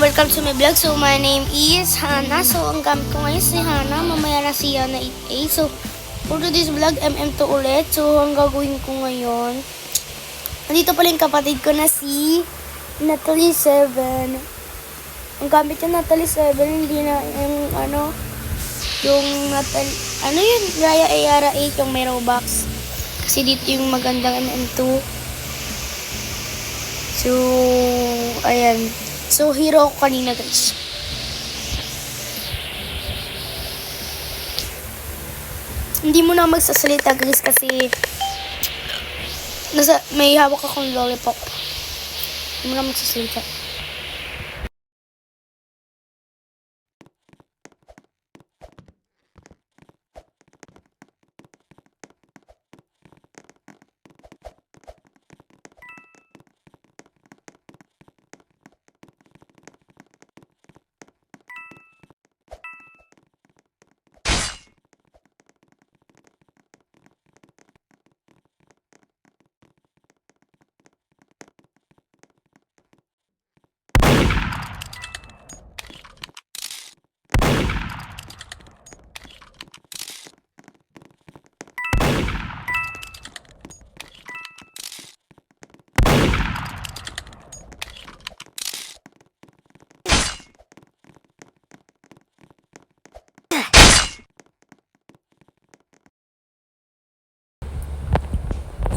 welcome to my vlog. So, my name is Hana. So, ang gamit ko ngayon si Hana. Mamaya na si Hana 8A. So, for today's vlog, MM2 ulit. So, ang gagawin ko ngayon, nandito pala yung kapatid ko na si Natalie 7. Ang gamit yung Natalie 7, hindi na yung yung Natalie, yun, Raya Ayara 8, yung may Robux. Kasi dito yung magandang MM2. So, ayan. So, hero ako kanina, guys. Hindi mo na magsasalita, guys, kasi may hawak akong lollipop. Hindi mo na magsasalita.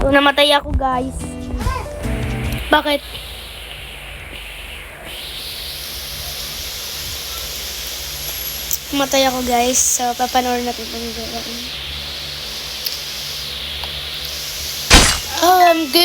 So, namatay ako, guys. Bakit? Namatay ako, guys. So, papanoorin natin itong gawin. OMG!